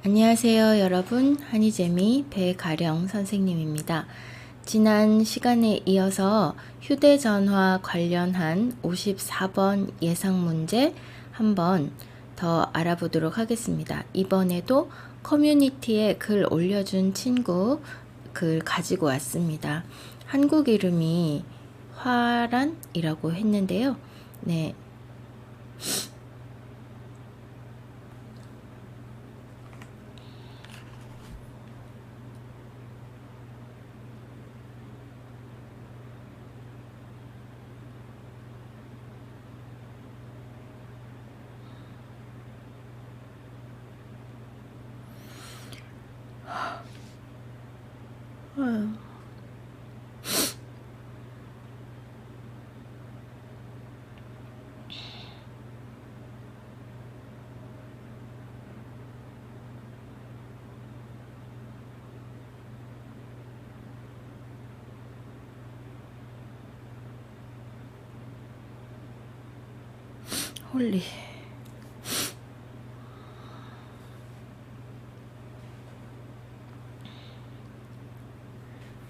안녕하세요 여러분, 한이재미 배가령 선생님입니다. 지난 시간에 이어서 휴대전화 관련한 54번 예상문제 한번 더 알아보도록 하겠습니다. 이번에도 커뮤니티에 글 올려준 친구 글 가지고 왔습니다. 한국 이름이 화란이라고 했는데요. 네. 홀리.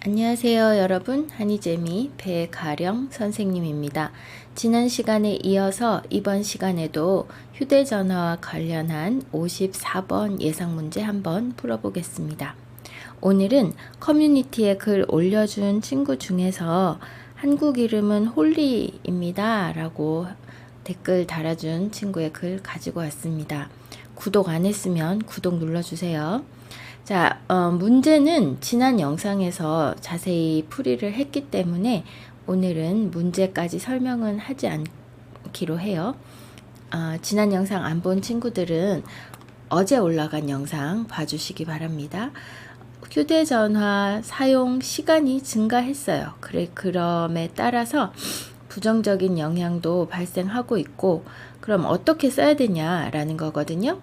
안녕하세요 여러분, 한이재미 배가령 선생님입니다. 지난 시간에 이어서 이번 시간에도 휴대전화와 관련한 54번 예상문제 한번 풀어보겠습니다. 오늘은 커뮤니티에 글 올려준 친구 중에서 한국 이름은 홀리입니다 라고 댓글 달아준 친구의 글 가지고 왔습니다. 구독 안 했으면 구독 눌러주세요. 자, 문제는 지난 영상에서 자세히 풀이를 했기 때문에 오늘은 문제까지 설명은 하지 않기로 해요. 지난 영상 안 본 친구들은 어제 올라간 영상 봐주시기 바랍니다. 휴대전화 사용 시간이 증가했어요. 그럼에 따라서 부정적인 영향도 발생하고 있고, 그럼 어떻게 써야 되냐라는 거거든요.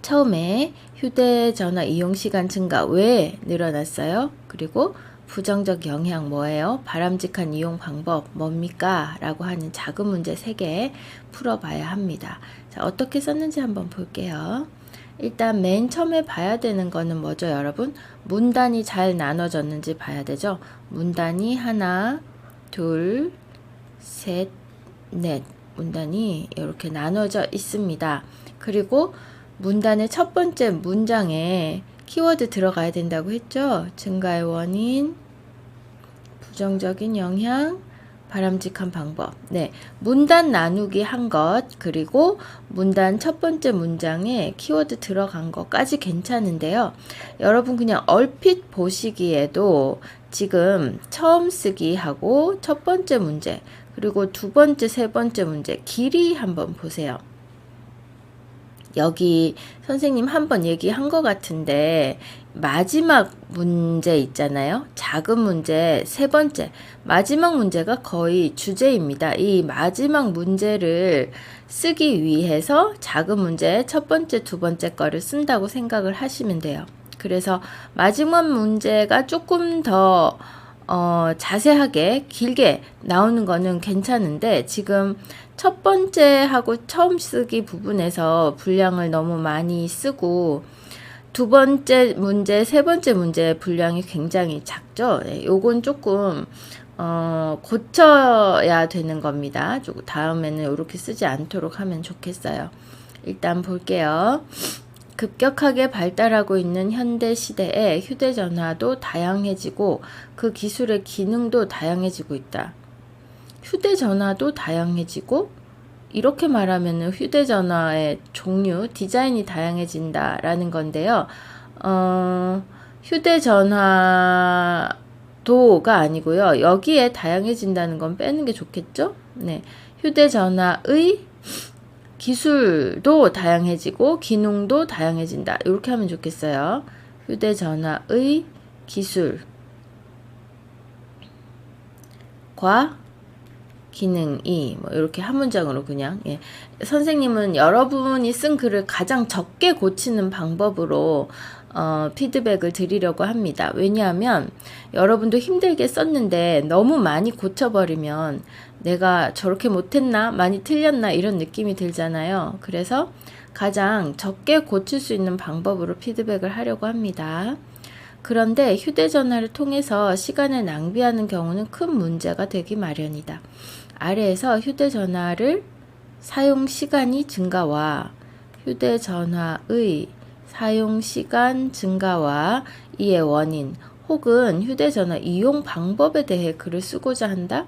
처음에 휴대전화 이용시간 증가 왜 늘어났어요? 그리고 부정적 영향 뭐예요? 바람직한 이용 방법 뭡니까? 라고 하는 작은 문제 3개 풀어봐야 합니다. 자, 어떻게 썼는지 한번 볼게요. 일단 맨 처음에 봐야 되는 거는 뭐죠, 여러분? 문단이 잘 나눠졌는지 봐야 되죠? 문단이 하나, 둘, 셋, 넷 문단이 이렇게 나눠져 있습니다. 그리고 문단의 첫 번째 문장에 키워드 들어가야 된다고 했죠? 증가의 원인, 부정적인 영향, 바람직한 방법. 네, 문단 나누기 한 것, 그리고 문단 첫 번째 문장에 키워드 들어간 것까지 괜찮은데요. 여러분 그냥 얼핏 보시기에도 지금 처음 쓰기 하고 첫 번째 문제, 그리고 두 번째, 세 번째 문제 길이 한번 보세요. 여기 선생님 한번 얘기한 것 같은데 마지막 문제 있잖아요. 작은 문제 세 번째 마지막 문제가 거의 주제입니다. 이 마지막 문제를 쓰기 위해서 작은 문제 첫 번째 두 번째 거를 쓴다고 생각을 하시면 돼요. 그래서 마지막 문제가 조금 더 자세하게 길게 나오는 거는 괜찮은데 지금 첫 번째하고 처음 쓰기 부분에서 분량을 너무 많이 쓰고 두 번째 문제, 세 번째 문제 분량이 굉장히 작죠. 네, 요건 조금 고쳐야 되는 겁니다. 다음에는 이렇게 쓰지 않도록 하면 좋겠어요. 일단 볼게요. 급격하게 발달하고 있는 현대 시대에 휴대전화도 다양해지고 그 기술의 기능도 다양해지고 있다. 휴대전화도 다양해지고 이렇게 말하면 휴대전화의 종류, 디자인이 다양해진다라는 건데요. 휴대전화도가 아니고요. 여기에 다양해진다는 건 빼는 게 좋겠죠? 네, 휴대전화의 기술도 다양해지고 기능도 다양해진다. 이렇게 하면 좋겠어요. 휴대전화의 기술과 기능이 뭐 이렇게 한 문장으로 그냥 선생님은 여러분이 쓴 글을 가장 적게 고치는 방법으로 피드백을 드리려고 합니다. 왜냐하면 여러분도 힘들게 썼는데 너무 많이 고쳐버리면 내가 저렇게 못했나? 많이 틀렸나? 이런 느낌이 들잖아요. 그래서 가장 적게 고칠 수 있는 방법으로 피드백을 하려고 합니다. 그런데 휴대전화를 통해서 시간을 낭비하는 경우는 큰 문제가 되기 마련이다. 아래에서 휴대전화를 사용 시간이 증가와 휴대전화의 사용 시간 증가와 이의 원인 혹은 휴대전화 이용 방법에 대해 글을 쓰고자 한다.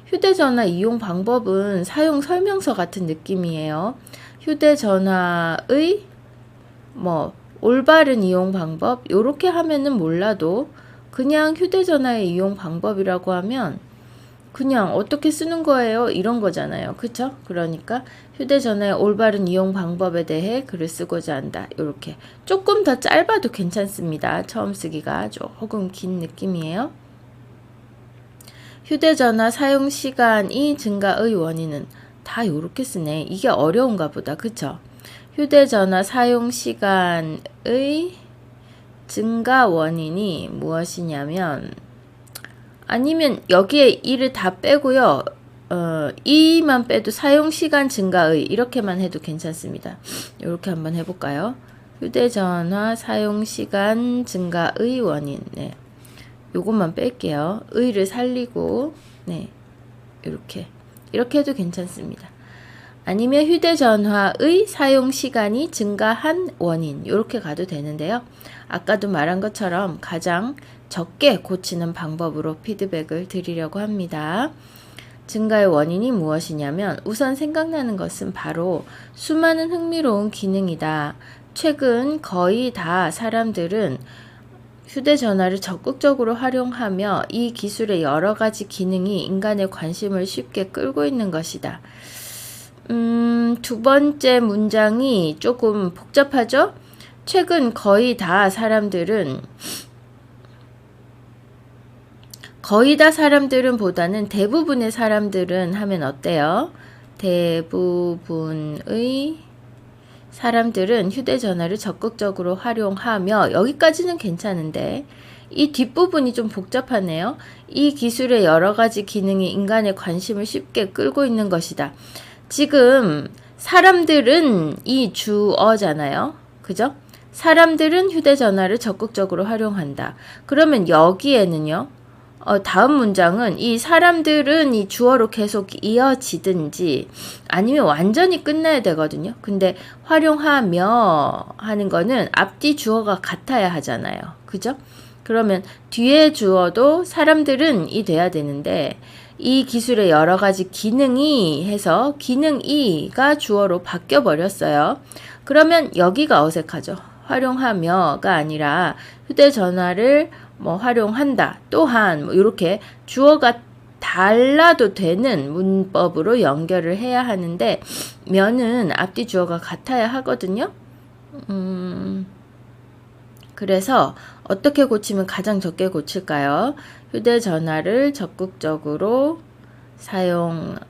휴대전화 이용 방법은 사용 설명서 같은 느낌이에요. 휴대전화의 올바른 이용 방법 이렇게 하면은 몰라도 그냥 휴대전화의 이용 방법이라고 하면 그냥 어떻게 쓰는 거예요 이런 거잖아요. 그쵸? 그러니까 휴대전화의 올바른 이용 방법에 대해 글을 쓰고자 한다. 이렇게 조금 더 짧아도 괜찮습니다. 처음 쓰기가 조금 긴 느낌이에요. 휴대전화 사용 시간이 증가의 원인은 다 이렇게 쓰네. 이게 어려운가 보다. 그쵸? 휴대전화 사용 시간의 증가 원인이 무엇이냐면 아니면 여기에 이를 다 빼고요. 이만 빼도 사용시간 증가의 이렇게만 해도 괜찮습니다. 이렇게 한번 해볼까요? 휴대전화 사용시간 증가의 원인. 네. 요것만 뺄게요. 의를 살리고 네. 이렇게 해도 괜찮습니다. 아니면 휴대전화의 사용시간이 증가한 원인 이렇게 가도 되는데요. 아까도 말한 것처럼 가장 적게 고치는 방법으로 피드백을 드리려고 합니다. 증가의 원인이 무엇이냐면 우선 생각나는 것은 바로 수많은 흥미로운 기능이다. 최근 거의 다 사람들은 휴대전화를 적극적으로 활용하며 이 기술의 여러 가지 기능이 인간의 관심을 쉽게 끌고 있는 것이다. 두 번째 문장이 조금 복잡하죠? 최근 거의 다 사람들은 보다는 대부분의 사람들은 하면 어때요? 대부분의 사람들은 휴대전화를 적극적으로 활용하며 여기까지는 괜찮은데 이 뒷부분이 좀 복잡하네요. 이 기술의 여러 가지 기능이 인간의 관심을 쉽게 끌고 있는 것이다. 지금 사람들은 이 주어잖아요. 그죠? 사람들은 휴대전화를 적극적으로 활용한다. 그러면 여기에는요. 다음 문장은 이 사람들은 이 주어로 계속 이어지든지 아니면 완전히 끝나야 되거든요. 근데 활용하며 하는 거는 앞뒤 주어가 같아야 하잖아요. 그죠? 그러면 뒤에 주어도 사람들은 이 돼야 되는데 이 기술의 여러 가지 기능이 해서 기능이가 주어로 바뀌어 버렸어요. 그러면 여기가 어색하죠. 활용하며가 아니라 휴대전화를 활용한다. 또한 이렇게 주어가 달라도 되는 문법으로 연결을 해야 하는데 면은 앞뒤 주어가 같아야 하거든요. 그래서 어떻게 고치면 가장 적게 고칠까요? 휴대전화를 적극적으로 사용한다.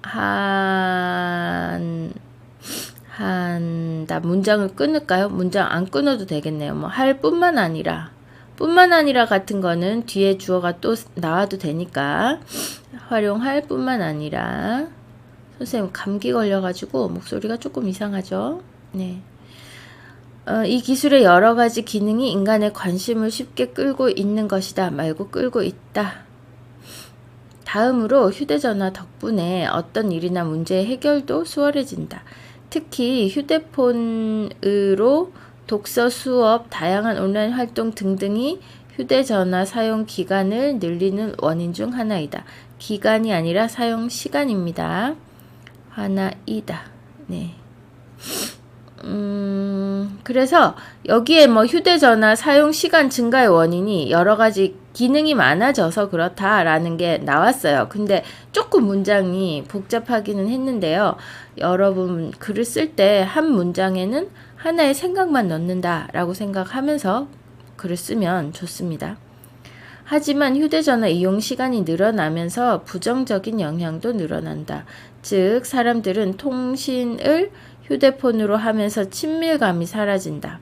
문장을 끊을까요? 문장 안 끊어도 되겠네요. 할 뿐만 아니라 같은 거는 뒤에 주어가 또 나와도 되니까 활용할 뿐만 아니라 선생님 감기 걸려가지고 목소리가 조금 이상하죠? 네. 이 기술의 여러 가지 기능이 인간의 관심을 쉽게 끌고 있는 것이다 말고 끌고 있다. 다음으로 휴대전화 덕분에 어떤 일이나 문제의 해결도 수월해진다. 특히 휴대폰으로 독서, 수업, 다양한 온라인 활동 등등이 휴대전화 사용 기간을 늘리는 원인 중 하나이다. 기간이 아니라 사용 시간입니다. 하나이다. 네. 그래서 여기에 휴대전화 사용 시간 증가의 원인이 여러 가지 기능이 많아져서 그렇다라는 게 나왔어요. 근데 조금 문장이 복잡하기는 했는데요. 여러분 글을 쓸 때 한 문장에는 하나의 생각만 넣는다라고 생각하면서 글을 쓰면 좋습니다. 하지만 휴대전화 이용 시간이 늘어나면서 부정적인 영향도 늘어난다. 즉 사람들은 통신을 휴대폰으로 하면서 친밀감이 사라진다.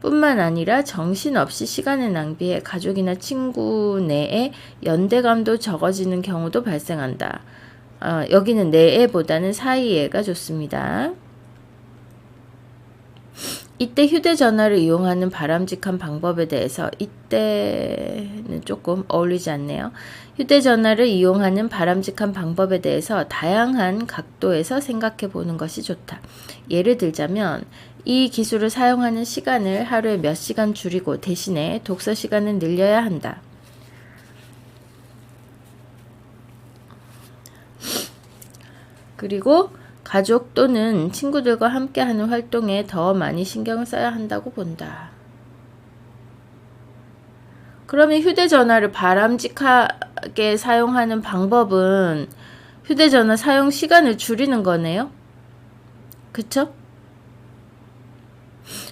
뿐만 아니라 정신없이 시간을 낭비해 가족이나 친구 내에 연대감도 적어지는 경우도 발생한다. 여기는 내에보다는 사이에가 좋습니다. 이때 휴대전화를 이용하는 바람직한 방법에 대해서, 이때는 조금 어울리지 않네요. 휴대전화를 이용하는 바람직한 방법에 대해서 다양한 각도에서 생각해 보는 것이 좋다. 예를 들자면 이 기술을 사용하는 시간을 하루에 몇 시간 줄이고 대신에 독서 시간을 늘려야 한다. 그리고 가족 또는 친구들과 함께하는 활동에 더 많이 신경을 써야 한다고 본다. 그러면 휴대전화를 바람직하게 사용하는 방법은 휴대전화 사용 시간을 줄이는 거네요. 그쵸?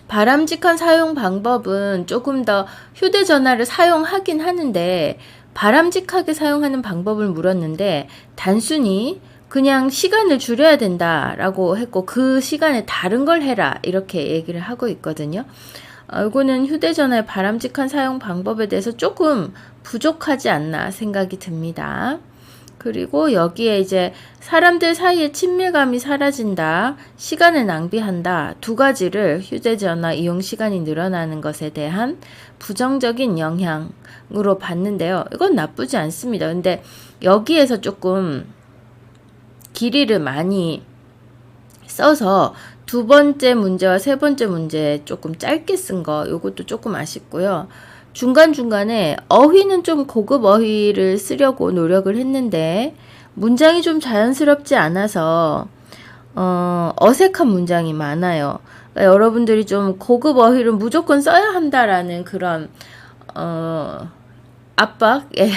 바람직한 사용 방법은 조금 더 휴대전화를 사용하긴 하는데 바람직하게 사용하는 방법을 물었는데 단순히 그냥 시간을 줄여야 된다라고 했고 그 시간에 다른 걸 해라 이렇게 얘기를 하고 있거든요. 이거는 휴대전화의 바람직한 사용 방법에 대해서 조금 부족하지 않나 생각이 듭니다. 그리고 여기에 이제 사람들 사이에 친밀감이 사라진다, 시간을 낭비한다, 두 가지를 휴대전화 이용 시간이 늘어나는 것에 대한 부정적인 영향으로 봤는데요. 이건 나쁘지 않습니다. 근데 여기에서 조금 길이를 많이 써서 두 번째 문제와 세 번째 문제 조금 짧게 쓴 거, 요것도 조금 아쉽고요. 중간중간에 어휘는 좀 고급 어휘를 쓰려고 노력을 했는데 문장이 좀 자연스럽지 않아서 어색한 문장이 많아요. 그러니까 여러분들이 좀 고급 어휘를 무조건 써야 한다라는 그런 압박, 예.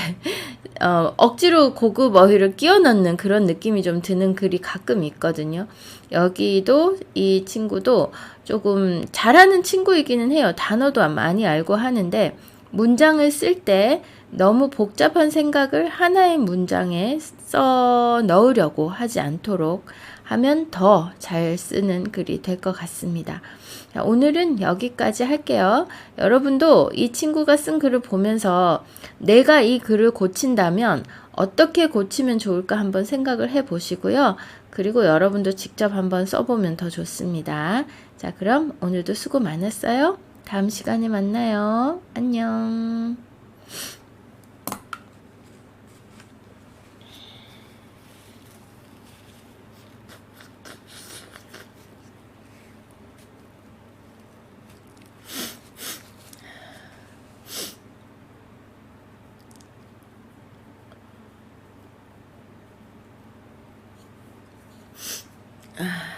억지로 고급 어휘를 끼워 넣는 그런 느낌이 좀 드는 글이 가끔 있거든요. 여기도 이 친구도 조금 잘하는 친구이기는 해요. 단어도 많이 알고 하는데 문장을 쓸 때 너무 복잡한 생각을 하나의 문장에 써 넣으려고 하지 않도록 하면 더 잘 쓰는 글이 될 것 같습니다. 자, 오늘은 여기까지 할게요. 여러분도 이 친구가 쓴 글을 보면서 내가 이 글을 고친다면 어떻게 고치면 좋을까 한번 생각을 해 보시고요. 그리고 여러분도 직접 한번 써보면 더 좋습니다. 자, 그럼 오늘도 수고 많았어요. 다음 시간에 만나요. 안녕. 아.